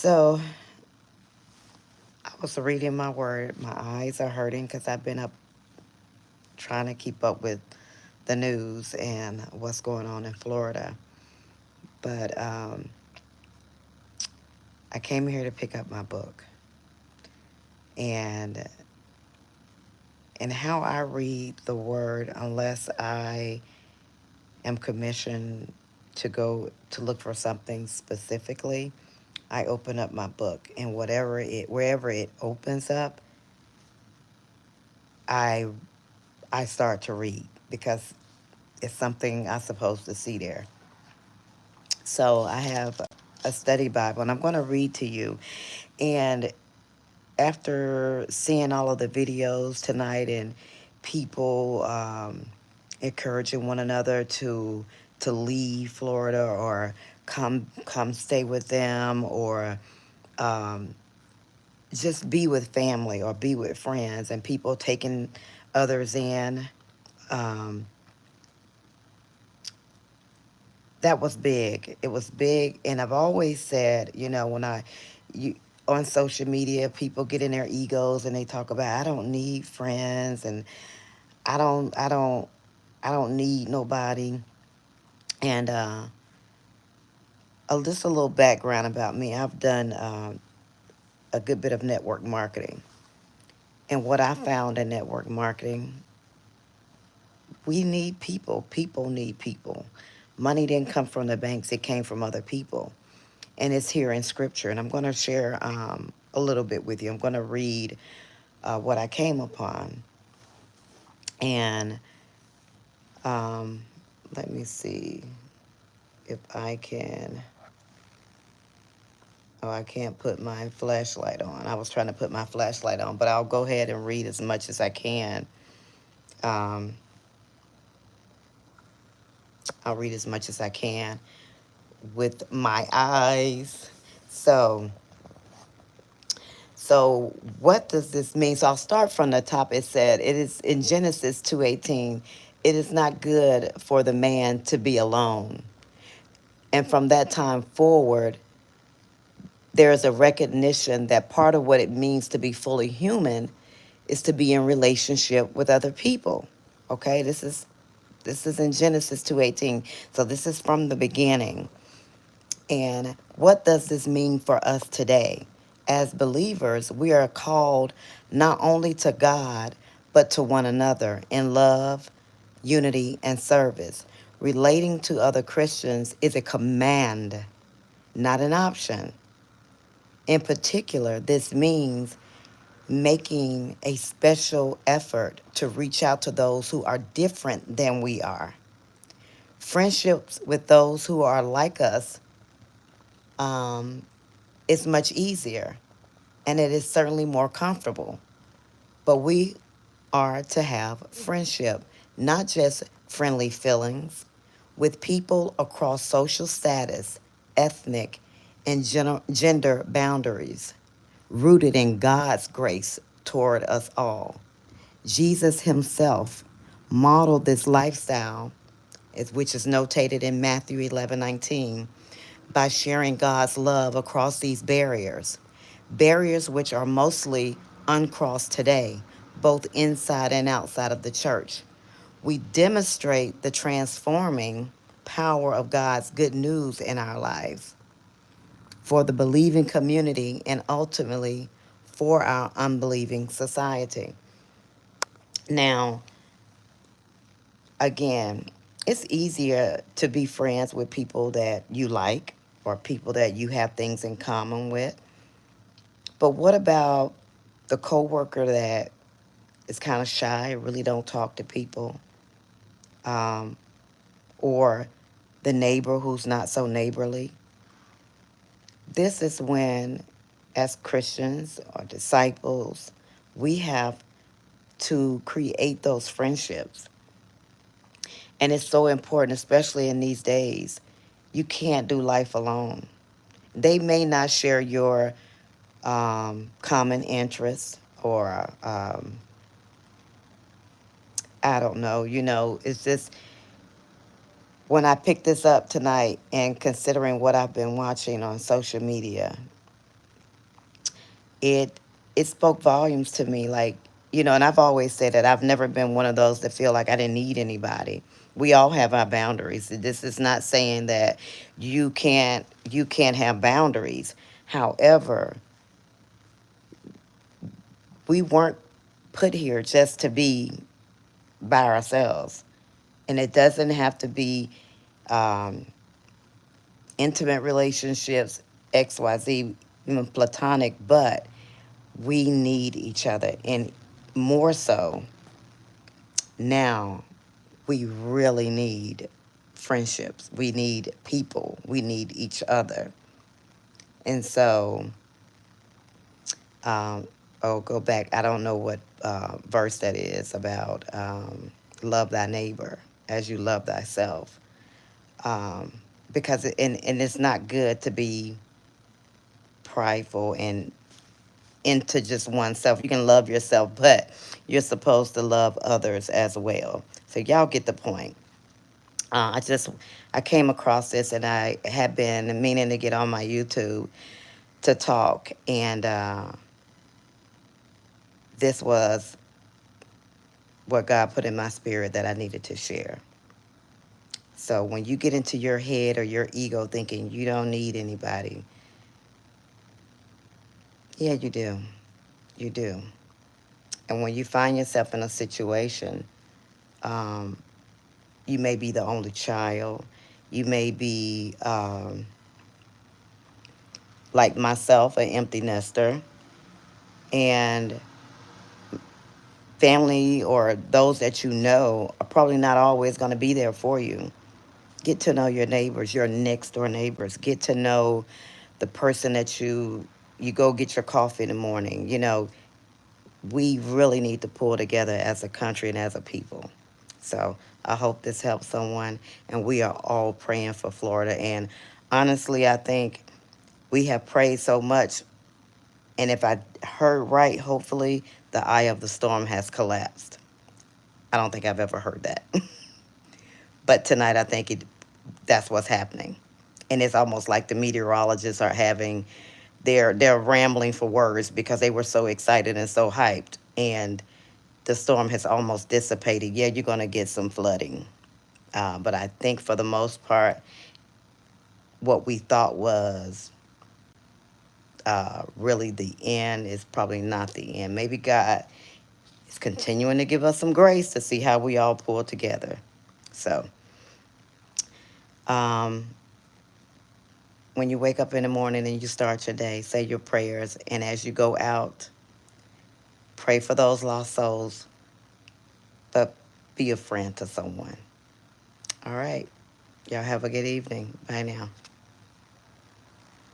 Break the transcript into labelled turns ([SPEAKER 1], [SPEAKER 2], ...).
[SPEAKER 1] So I was reading my word. My eyes are hurting because I've been up trying to keep up with the news and what's going on in Florida. But I came here to pick up my book. And how I read the word, unless I am commissioned to go to look for something specifically, I open up my book, and wherever it opens up, I I start to read because it's something I'm supposed to see there. So I have a study Bible, and I'm going to read to you. And after seeing all of the videos tonight and people encouraging one another to leave Florida or come stay with them or um, just be with family or be with friends and people taking others in. Um, that was big. It was big, and I've always said, when you on social media, people get in their egos and they talk about I don't need friends and I don't, I don't, I don't need nobody. And just a little background about me. I've done a good bit of network marketing, and what I found in network marketing, we need people. People need people. Money didn't come from the banks; it came from other people. And it's here in scripture. And I'm going to share a little bit with you. I'm going to read what I came upon. And um, let me see if I can. Oh, I can't put my flashlight on. I was trying to put my flashlight on, but I'll go ahead and read as much as I can. Um, I'll read as much as I can with my eyes. So, So what does this mean? So I'll start from the top. It said it is in Genesis 2:18, it is not good for the man to be alone. And from that time forward, there is a recognition that part of what it means to be fully human is to be in relationship with other people. Okay? This is in Genesis 2:18. So this is from the beginning. And what does this mean for us today? As believers, we are called not only to God, but to one another in love, unity, and service. Relating to other Christians is a command, not an option. In particular, this means making a special effort to reach out to those who are different than we are. Friendships with those who are like us um, is much easier and it is certainly more comfortable. But we are to have friendship, not just friendly feelings, with people across social status, ethnic, and gender boundaries, rooted in God's grace toward us all. Jesus himself modeled this lifestyle, which is notated in Matthew 11:19, by sharing God's love across these barriers which are mostly uncrossed today, both inside and outside of the church. We demonstrate the transforming power of God's good news in our lives for the believing community and ultimately for our unbelieving society. Now, again, it's easier to be friends with people that you like or people that you have things in common with. But what about the coworker that is kind of shy, really don't talk to people, um, or the neighbor who's not so neighborly? This is when, as Christians or disciples, we have to create those friendships. And it's so important, especially in these days. You can't do life alone. They may not share your common interests or I don't know, it's just when I picked this up tonight and considering what I've been watching on social media, it it spoke volumes to me. Like, and I've always said that I've never been one of those that feel like I didn't need anybody. We all have our boundaries. This is not saying that you can't have boundaries. However, we weren't put here just to be by ourselves. And it doesn't have to be um, intimate relationships, XYZ, even platonic, but we need each other. And more so now, we really need friendships. We need people. We need each other. And so, um, go back. I don't know what verse that is about love thy neighbor as you love thyself. Um, because and it's not good to be prideful and into just oneself. You can love yourself, but you're supposed to love others as well. So y'all get the point. I came across this, and I had been meaning to get on my YouTube to talk, and this was what God put in my spirit that I needed to share. So when you get into your head or your ego thinking you don't need anybody, yeah, you do. You do. And when you find yourself in a situation, um, you may be the only child. You may be, like myself, an empty nester. And family or those that you know are probably not always going to be there for you. Get to know your neighbors, your next door neighbors. Get to know the person that you go get your coffee in the morning. We really need to pull together as a country and as a people. So I hope this helps someone, and we are all praying for Florida. And honestly, I think we have prayed so much, and if I heard right, hopefully the eye of the storm has collapsed. I don't think I've ever heard that. But tonight, I think that's what's happening. And it's almost like the meteorologists are having, they're rambling for words because they were so excited and so hyped. And the storm has almost dissipated. Yeah, you're going to get some flooding. But I think for the most part, what we thought was really the end is probably not the end. Maybe God is continuing to give us some grace to see how we all pull together. So, um, when you wake up in the morning and you start your day, say your prayers. And as you go out, pray for those lost souls, but be a friend to someone. All right. Y'all have a good evening. Bye now.